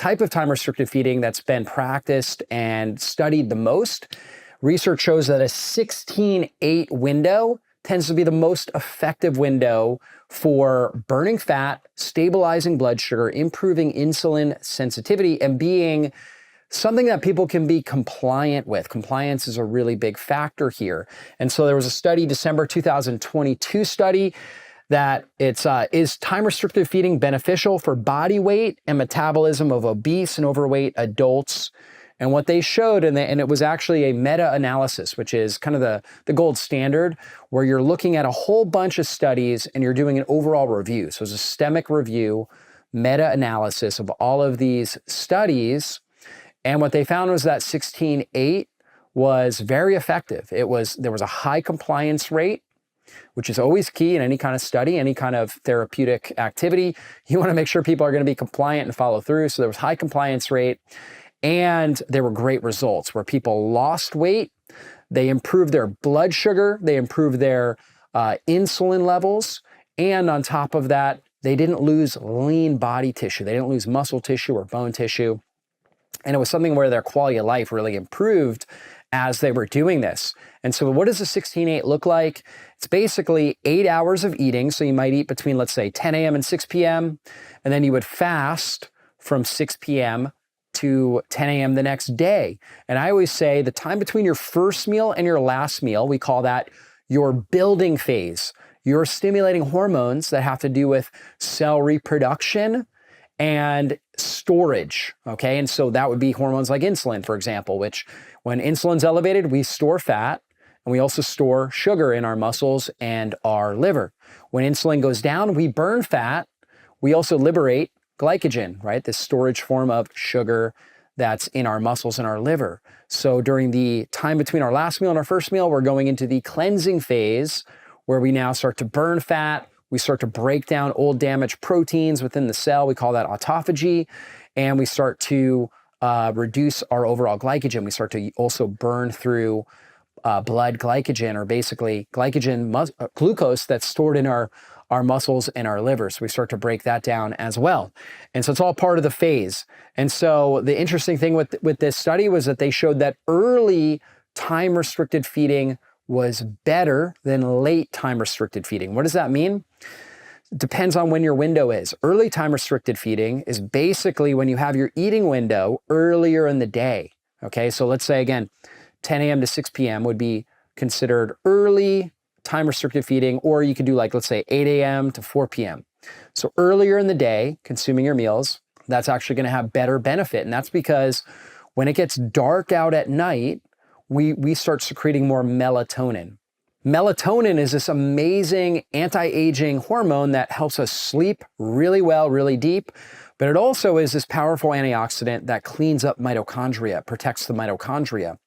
type of time-restricted feeding that's been practiced and studied the most. Research shows that a 16-8 window tends to be the most effective window for burning fat, stabilizing blood sugar, improving insulin sensitivity, and being something that people can be compliant with. Compliance is a really big factor here. And so there was a study, December 2022 study, that is time-restricted feeding beneficial for body weight and metabolism of obese and overweight adults? And what they showed, and it was actually a meta-analysis, which is kind of the gold standard, where you're looking at a whole bunch of studies and you're doing an overall review. So it's a systemic review, meta-analysis of all of these studies. And what they found was that 16-8 was very effective. There was a high compliance rate, which is always key in any kind of study, any kind of therapeutic activity. You want to make sure people are going to be compliant and follow through. So there was high compliance rate. And there were great results where people lost weight, they improved their blood sugar, they improved their insulin levels, and on top of that, they didn't lose lean body tissue. They didn't lose muscle tissue or bone tissue. And it was something where their quality of life really improved as they were doing this. And so what does the 16-8 look like? It's basically 8 hours of eating. So you might eat between, let's say, 10 a.m. and 6 p.m., and then you would fast from 6 p.m. to 10 a.m. the next day. And I always say the time between your first meal and your last meal, we call that your building phase. You're stimulating hormones that have to do with cell reproduction and storage, okay? And so that would be hormones like insulin, for example, which when insulin's elevated, we store fat, and we also store sugar in our muscles and our liver. When insulin goes down, we burn fat. We also liberate glycogen, right? This storage form of sugar that's in our muscles and our liver. So during the time between our last meal and our first meal, we're going into the cleansing phase where we now start to burn fat. We start to break down old damaged proteins within the cell. We call that autophagy. And we start to reduce our overall glycogen. We start to also burn through blood glycogen, or basically glucose that's stored in our muscles and our liver. So we start to break that down as well. And so it's all part of the phase. And so the interesting thing with this study was that they showed that early time-restricted feeding was better than late time-restricted feeding. What does that mean? It depends on when your window is. Early time-restricted feeding is basically when you have your eating window earlier in the day. Okay, so let's say again, 10 a.m. to 6 p.m. would be considered early time-restricted feeding, or you could do like, let's say 8 a.m. to 4 p.m. So earlier in the day, consuming your meals, that's actually going to have better benefit. And that's because when it gets dark out at night, we start secreting more melatonin. Melatonin is this amazing anti-aging hormone that helps us sleep really well, really deep, but it also is this powerful antioxidant that cleans up mitochondria, protects the mitochondria.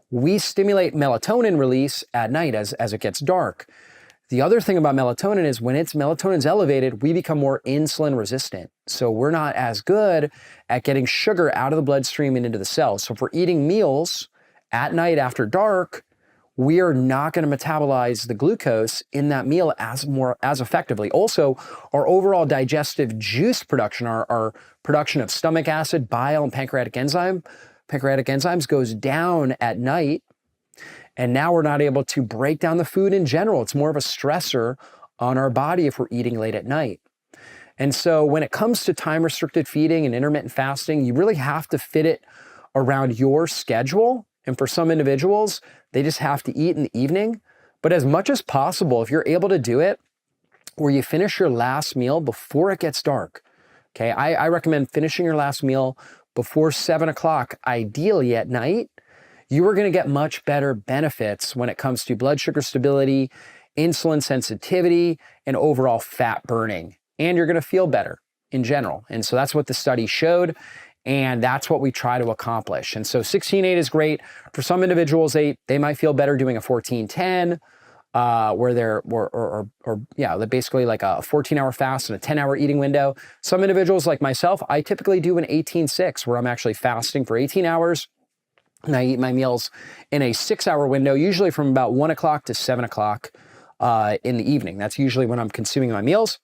We stimulate melatonin release at night as it gets dark. The other thing about melatonin is when melatonin's elevated, we become more insulin resistant. So we're not as good at getting sugar out of the bloodstream and into the cells. So if we're eating meals at night after dark, we are not going to metabolize the glucose in that meal as effectively. Also, our overall digestive juice production, our production of stomach acid, bile, and pancreatic enzymes goes down at night. And now we're not able to break down the food in general. It's more of a stressor on our body if we're eating late at night. And so when it comes to time-restricted feeding and intermittent fasting, you really have to fit it around your schedule. And for some individuals, they just have to eat in the evening. But as much as possible, if you're able to do it, where you finish your last meal before it gets dark. Okay, I recommend finishing your last meal before 7 o'clock, ideally at night. You are going to get much better benefits when it comes to blood sugar stability, insulin sensitivity, and overall fat burning. And you're going to feel better in general. And so that's what the study showed. And that's what we try to accomplish. And so 16-8 is great. For some individuals, they might feel better doing a 14-10, where they're, they're basically like a 14-hour fast and a 10-hour eating window. Some individuals like myself, I typically do an 18-6, where I'm actually fasting for 18 hours. And I eat my meals in a 6-hour window, usually from about 1 o'clock to 7 o'clock in the evening. That's usually when I'm consuming my meals.